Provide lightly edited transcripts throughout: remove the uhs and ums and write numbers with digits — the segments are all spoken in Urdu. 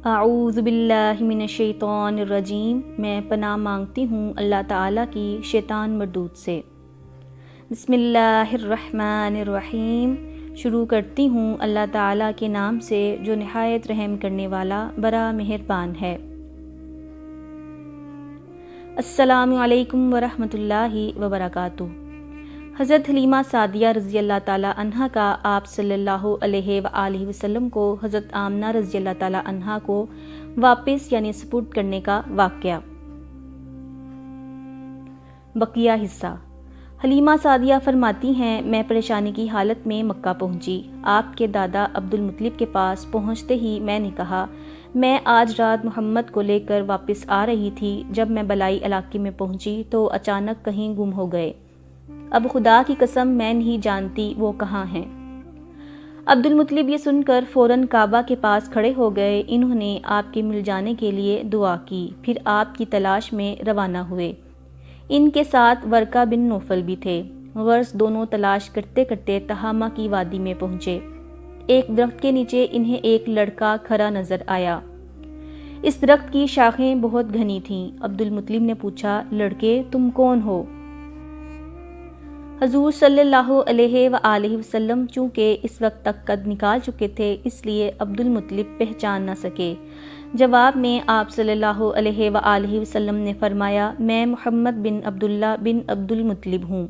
اعوذ باللہ من الشیطان الرجیم، میں پناہ مانگتی ہوں اللہ تعالیٰ کی شیطان مردود سے۔ بسم اللہ الرحمن الرحیم، شروع کرتی ہوں اللہ تعالیٰ کے نام سے جو نہایت رحم کرنے والا بڑا مہربان ہے۔ السلام علیکم ورحمۃ اللہ وبرکاتہ۔ حضرت حلیمہ سعدیہ رضی اللہ تعالیٰ عنہا کا آپ صلی اللہ علیہ وآلہ وسلم کو حضرت آمنہ رضی اللہ تعالیٰ عنہا کو واپس یعنی سپرد کرنے کا واقعہ۔ بقیہ حصہ۔ حلیمہ سعدیہ فرماتی ہیں، میں پریشانی کی حالت میں مکہ پہنچی۔ آپ کے دادا عبد المطلب کے پاس پہنچتے ہی میں نے کہا، میں آج رات محمد کو لے کر واپس آ رہی تھی۔ جب میں بلائی علاقے میں پہنچی تو اچانک کہیں گم ہو گئے۔ اب خدا کی قسم میں نہیں جانتی وہ کہاں ہیں۔ عبد المطلب یہ سن کر فوراً کعبہ کے پاس کھڑے ہو گئے۔ انہوں نے آپ کے مل جانے کے لیے دعا کی، پھر آپ کی تلاش میں روانہ ہوئے۔ ان کے ساتھ ورقہ بن نوفل بھی تھے۔ غرض دونوں تلاش کرتے کرتے تہامہ کی وادی میں پہنچے۔ ایک درخت کے نیچے انہیں ایک لڑکا کھڑا نظر آیا۔ اس درخت کی شاخیں بہت گھنی تھیں۔ عبد المطلب نے پوچھا، لڑکے تم کون ہو؟ حضور صلی اللہ علیہ وآلہ وسلم چونکہ اس وقت تک قد نکال چکے تھے، اس لیے عبد المطلب پہچان نہ سکے۔ جواب میں آپ صلی اللہ علیہ وآلہ وسلم نے فرمایا، میں محمد بن عبداللہ بن عبد المطلب ہوں۔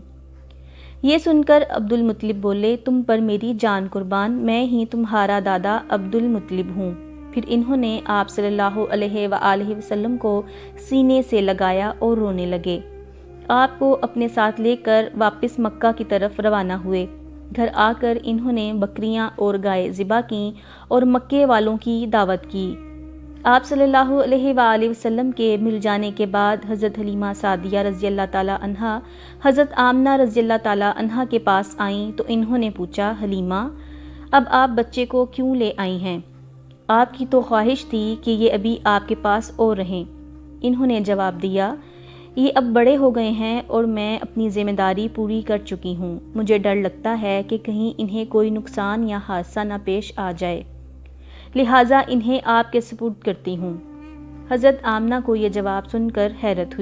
یہ سن کر عبد المطلب بولے، تم پر میری جان قربان، میں ہی تمہارا دادا عبد المطلب ہوں۔ پھر انہوں نے آپ صلی اللہ علیہ وآلہ وسلم کو سینے سے لگایا اور رونے لگے۔ آپ کو اپنے ساتھ لے کر واپس مکہ کی طرف روانہ ہوئے۔ گھر آ کر انہوں نے بکریاں اور گائے ذبح کیں اور مکے والوں کی دعوت کی۔ آپ صلی اللہ علیہ وآلہ وسلم کے مل جانے کے بعد حضرت حلیمہ سعدیہ رضی اللہ تعالیٰ عنہا حضرت آمنہ رضی اللہ تعالیٰ عنہا کے پاس آئیں تو انہوں نے پوچھا، حلیمہ اب آپ بچے کو کیوں لے آئی ہیں؟ آپ کی تو خواہش تھی کہ یہ ابھی آپ کے پاس اور رہیں۔ انہوں نے جواب دیا، یہ اب بڑے ہو گئے ہیں اور میں اپنی ذمہ داری پوری کر چکی ہوں۔ مجھے ڈر لگتا ہے کہ کہیں انہیں کوئی نقصان یا حادثہ نہ پیش آ جائے، لہٰذا انہیں آپ کے سپرد کرتی ہوں۔ حضرت آمنہ کو یہ جواب سن کر حیرت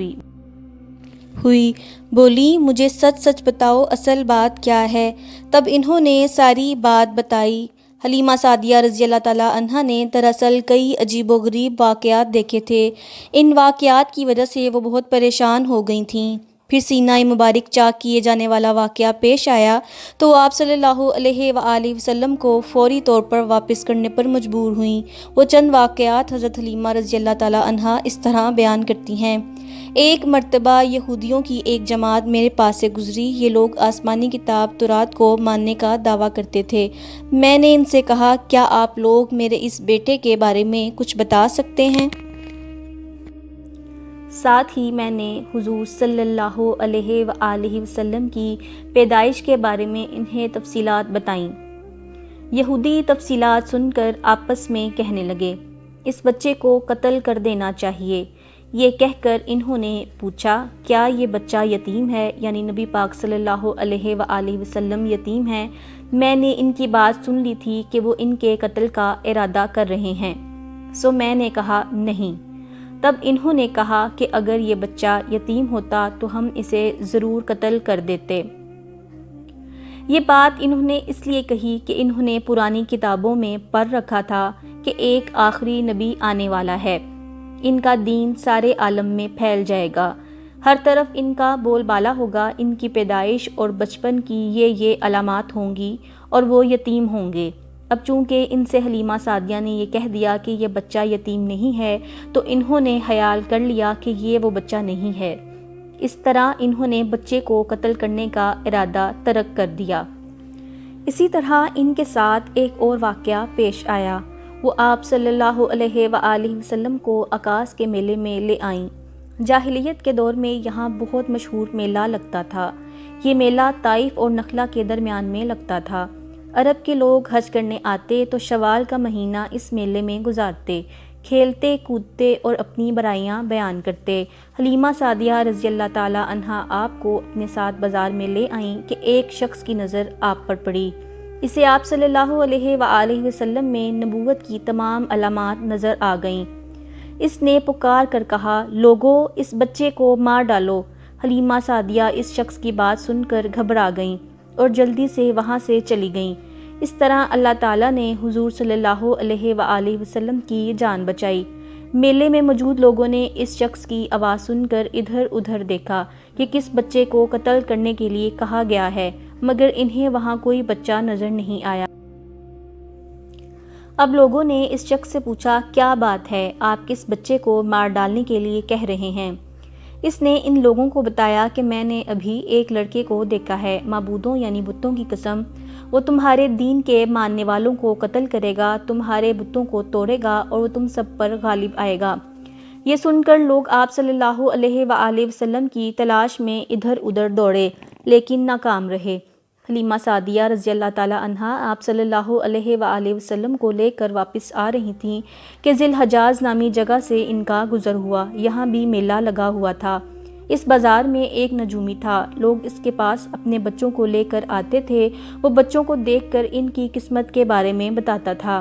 ہوئی، بولی، مجھے سچ سچ بتاؤ اصل بات کیا ہے؟ تب انہوں نے ساری بات بتائی۔ حلیمہ سعدیہ رضی اللہ تعالیٰ عنہا نے دراصل کئی عجیب و غریب واقعات دیکھے تھے۔ ان واقعات کی وجہ سے وہ بہت پریشان ہو گئی تھیں۔ پھر سینہ مبارک چاک کیے جانے والا واقعہ پیش آیا تو آپ صلی اللہ علیہ وآلہ وسلم کو فوری طور پر واپس کرنے پر مجبور ہوئیں۔ وہ چند واقعات حضرت حلیمہ رضی اللہ تعالیٰ عنہا اس طرح بیان کرتی ہیں، ایک مرتبہ یہودیوں کی ایک جماعت میرے پاس سے گزری۔ یہ لوگ آسمانی کتاب تورات کو ماننے کا دعویٰ کرتے تھے۔ میں نے ان سے کہا، کیا آپ لوگ میرے اس بیٹے کے بارے میں کچھ بتا سکتے ہیں؟ ساتھ ہی میں نے حضور صلی اللہ علیہ وآلہ وسلم کی پیدائش کے بارے میں انہیں تفصیلات بتائیں۔ یہودی تفصیلات سن کر آپس میں کہنے لگے، اس بچے کو قتل کر دینا چاہیے۔ یہ کہہ کر انہوں نے پوچھا، کیا یہ بچہ یتیم ہے؟ یعنی نبی پاک صلی اللہ علیہ وآلہ وسلم یتیم ہیں؟ میں نے ان کی بات سن لی تھی کہ وہ ان کے قتل کا ارادہ کر رہے ہیں، سو میں نے کہا نہیں۔ تب انہوں نے کہا کہ اگر یہ بچہ یتیم ہوتا تو ہم اسے ضرور قتل کر دیتے۔ یہ بات انہوں نے اس لیے کہی کہ انہوں نے پرانی کتابوں میں پڑھ رکھا تھا کہ ایک آخری نبی آنے والا ہے، ان کا دین سارے عالم میں پھیل جائے گا، ہر طرف ان کا بول بالا ہوگا، ان کی پیدائش اور بچپن کی یہ علامات ہوں گی اور وہ یتیم ہوں گے۔ اب چونکہ ان سے حلیمہ سعدیہ نے یہ کہہ دیا کہ یہ بچہ یتیم نہیں ہے تو انہوں نے خیال کر لیا کہ یہ وہ بچہ نہیں ہے۔ اس طرح انہوں نے بچے کو قتل کرنے کا ارادہ ترک کر دیا۔ اسی طرح ان کے ساتھ ایک اور واقعہ پیش آیا۔ وہ آپ صلی اللہ علیہ وآلہ وسلم کو عکاص کے میلے میں لے آئیں۔ جاہلیت کے دور میں یہاں بہت مشہور میلہ لگتا تھا۔ یہ میلہ طائف اور نخلا کے درمیان میں لگتا تھا۔ عرب کے لوگ حج کرنے آتے تو شوال کا مہینہ اس میلے میں گزارتے، کھیلتے کودتے اور اپنی برائیاں بیان کرتے۔ حلیمہ سعدیہ رضی اللہ تعالیٰ عنہا آپ کو اپنے ساتھ بازار میں لے آئیں کہ ایک شخص کی نظر آپ پر پڑی۔ اسے آپ صلی اللہ علیہ وآلہ وسلم میں نبوت کی تمام علامات نظر آ گئیں۔ اس نے پکار کر کہا، لوگو اس بچے کو مار ڈالو۔ حلیمہ سعدیہ اس شخص کی بات سن کر گھبرا گئیں اور جلدی سے وہاں سے چلی گئیں۔ اس طرح اللہ تعالیٰ نے حضور صلی اللہ علیہ وآلہ وسلم کی جان بچائی۔ میلے میں موجود لوگوں نے اس شخص کی آواز سن کر ادھر ادھر دیکھا کہ کس بچے کو قتل کرنے کے لیے کہا گیا ہے، مگر انہیں وہاں کوئی بچہ نظر نہیں آیا۔ اب لوگوں نے اس شخص سے پوچھا، کیا بات ہے، آپ کس بچے کو مار ڈالنے کے لیے کہہ رہے ہیں؟ اس نے ان لوگوں کو بتایا کہ میں نے ابھی ایک لڑکے کو دیکھا ہے، معبودوں یعنی بتوں کی قسم، وہ تمہارے دین کے ماننے والوں کو قتل کرے گا، تمہارے بتوں کو توڑے گا اور وہ تم سب پر غالب آئے گا۔ یہ سن کر لوگ آپ صلی اللہ علیہ وآلہ وسلم کی تلاش میں ادھر ادھر دوڑے لیکن ناکام رہے۔ حلیمہ سعدیہ رضی اللہ تعالیٰ عنہا آپ صلی اللہ علیہ وآلہ وسلم کو لے کر واپس آ رہی تھیں کہ ذی الحجاز نامی جگہ سے ان کا گزر ہوا۔ یہاں بھی میلہ لگا ہوا تھا۔ اس بازار میں ایک نجومی تھا، لوگ اس کے پاس اپنے بچوں کو لے کر آتے تھے، وہ بچوں کو دیکھ کر ان کی قسمت کے بارے میں بتاتا تھا۔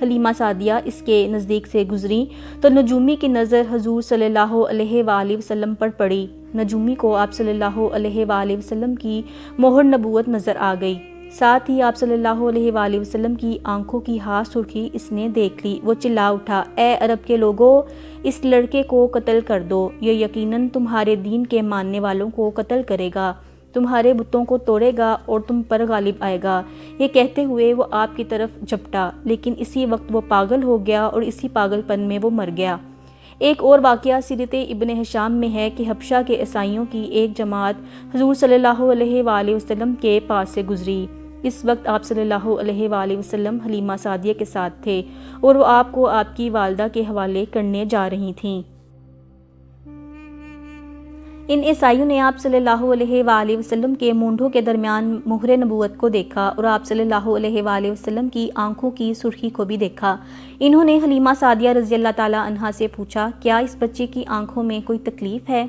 حلیمہ سعدیہ اس کے نزدیک سے گزری تو نجومی کی نظر حضور صلی اللہ علیہ وآلہ وسلم پر پڑی۔ نجومی کو آپ صلی اللہ علیہ وآلہ وسلم کی مہر نبوت نظر آ گئی، ساتھ ہی آپ صلی اللہ علیہ وآلہ وسلم کی آنکھوں کی ہاتھ سرخی اس نے دیکھ لی۔ وہ چلا اٹھا، اے عرب کے لوگو، اس لڑکے کو قتل کر دو، یہ یقیناً تمہارے دین کے ماننے والوں کو قتل کرے گا، تمہارے بتوں کو توڑے گا اور تم پر غالب آئے گا۔ یہ کہتے ہوئے وہ آپ کی طرف جھپٹا، لیکن اسی وقت وہ پاگل ہو گیا اور اسی پاگل پن میں وہ مر گیا۔ ایک اور واقعہ سیرت ابن ہشام میں ہے کہ حبشہ کے عیسائیوں کی ایک جماعت حضور صلی اللہ علیہ وآلہ وسلم کے پاس سے گزری۔ اس وقت آپ صلی اللہ علیہ وآلہ وسلم حلیمہ سعدیہ کے ساتھ تھے اور وہ آپ کو آپ کی والدہ کے حوالے کرنے جا رہی تھیں۔ ان عیسائیوں نے آپ صلی اللہ علیہ وآلہ وسلم کے مونڈھوں کے درمیان مہر نبوت کو دیکھا اور آپ صلی اللہ علیہ وآلہ وسلم کی آنکھوں کی سرخی کو بھی دیکھا۔ انہوں نے حلیمہ سعدیہ رضی اللہ تعالیٰ عنہا سے پوچھا، کیا اس بچے کی آنکھوں میں کوئی تکلیف ہے؟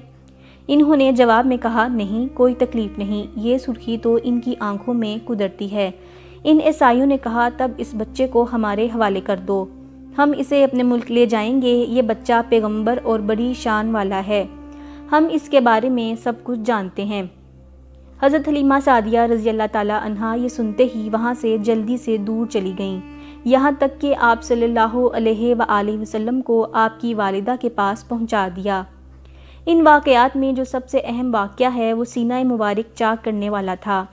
انہوں نے جواب میں کہا، نہیں، کوئی تکلیف نہیں، یہ سرخی تو ان کی آنکھوں میں قدرتی ہے۔ ان عیسائیوں نے کہا، تب اس بچے کو ہمارے حوالے کر دو، ہم اسے اپنے ملک لے جائیں گے، یہ بچہ پیغمبر اور بڑی شان والا ہے، ہم اس کے بارے میں سب کچھ جانتے ہیں۔ حضرت حلیمہ سعدیہ رضی اللہ تعالیٰ عنہا یہ سنتے ہی وہاں سے جلدی سے دور چلی گئیں، یہاں تک کہ آپ صلی اللہ علیہ وآلہ وسلم کو آپ کی والدہ کے پاس پہنچا دیا۔ ان واقعات میں جو سب سے اہم واقعہ ہے وہ سینہ مبارک چاک کرنے والا تھا۔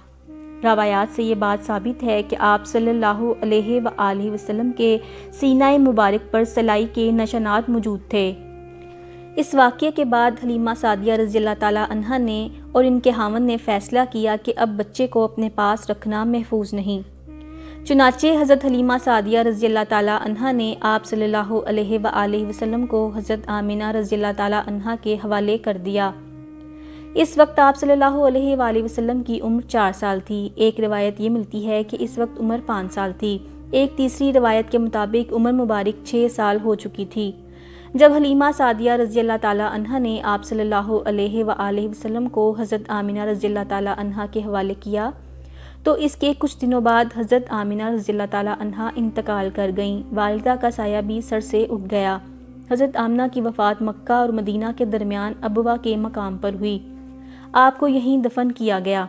روایات سے یہ بات ثابت ہے کہ آپ صلی اللہ علیہ وآلہ وسلم کے سینہ مبارک پر سلائی کے نشانات موجود تھے۔ اس واقعے کے بعد حلیمہ سعدیہ رضی اللہ تعالیٰ عنہا نے اور ان کے خاوند نے فیصلہ کیا کہ اب بچے کو اپنے پاس رکھنا محفوظ نہیں۔ چنانچہ حضرت حلیمہ سعدیہ رضی اللہ تعالیٰ عنہا نے آپ صلی اللہ علیہ وآلہ وسلم کو حضرت آمنہ رضی اللہ تعالیٰ عنہا کے حوالے کر دیا۔ اس وقت آپ صلی اللہ علیہ وآلہ وسلم کی عمر 4 سال تھی۔ ایک روایت یہ ملتی ہے کہ اس وقت عمر 5 سال تھی، ایک تیسری روایت کے مطابق عمر مبارک 6 سال ہو چکی تھی۔ جب حلیمہ سعدیہ رضی اللہ تعالیٰ عنہا نے آپ صلی اللہ علیہ وآلہ وسلم کو حضرت آمنہ رضی اللہ تعالیٰ عنہا کے حوالے کیا تو اس کے کچھ دنوں بعد حضرت آمنہ رضی اللہ تعالیٰ عنہا انتقال کر گئیں۔ والدہ کا سایہ بھی سر سے اٹھ گیا۔ حضرت آمنہ کی وفات مکہ اور مدینہ کے درمیان ابوا کے مقام پر ہوئی، آپ کو یہیں دفن کیا گیا۔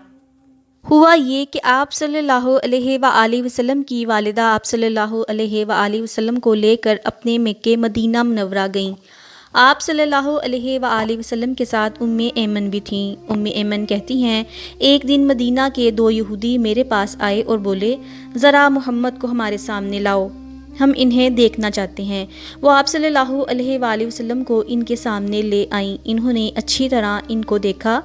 ہوا یہ کہ آپ صلی اللہ علیہ وآلہ وسلم کی والدہ آپ صلی اللہ علیہ وآلہ وسلم کو لے کر اپنے مکے مدینہ منورہ گئیں۔ آپ صلی اللہ علیہ وآلہ وسلم کے ساتھ ایمن بھی تھیں۔ ایمن کہتی ہیں، ایک دن مدینہ کے 2 یہودی میرے پاس آئے اور بولے، ذرا محمد کو ہمارے سامنے لاؤ، ہم انہیں دیکھنا چاہتے ہیں۔ وہ آپ صلی اللہ علیہ وآلہ وسلم کو ان کے سامنے لے آئیں۔ انہوں نے اچھی طرح ان کو دیکھا۔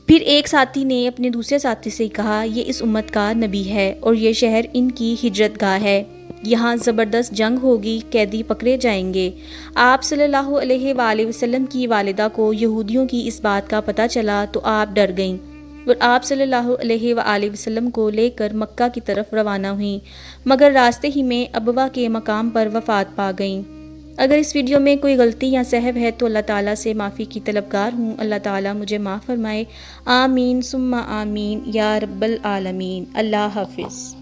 پھر ایک ساتھی نے اپنے دوسرے ساتھی سے کہا، یہ اس امت کا نبی ہے اور یہ شہر ان کی ہجرت گاہ ہے، یہاں زبردست جنگ ہوگی، قیدی پکڑے جائیں گے۔ آپ صلی اللہ علیہ وآلہ وسلم کی والدہ کو یہودیوں کی اس بات کا پتہ چلا تو آپ ڈر گئیں اور آپ صلی اللہ علیہ وآلہ وسلم کو لے کر مکہ کی طرف روانہ ہوئیں، مگر راستے ہی میں ابوا کے مقام پر وفات پا گئیں۔ اگر اس ویڈیو میں کوئی غلطی یا سہو ہے تو اللہ تعالیٰ سے معافی کی طلبگار ہوں، اللہ تعالیٰ مجھے معاف فرمائے، آمین ثم آمین یا رب العالمین۔ اللہ حافظ۔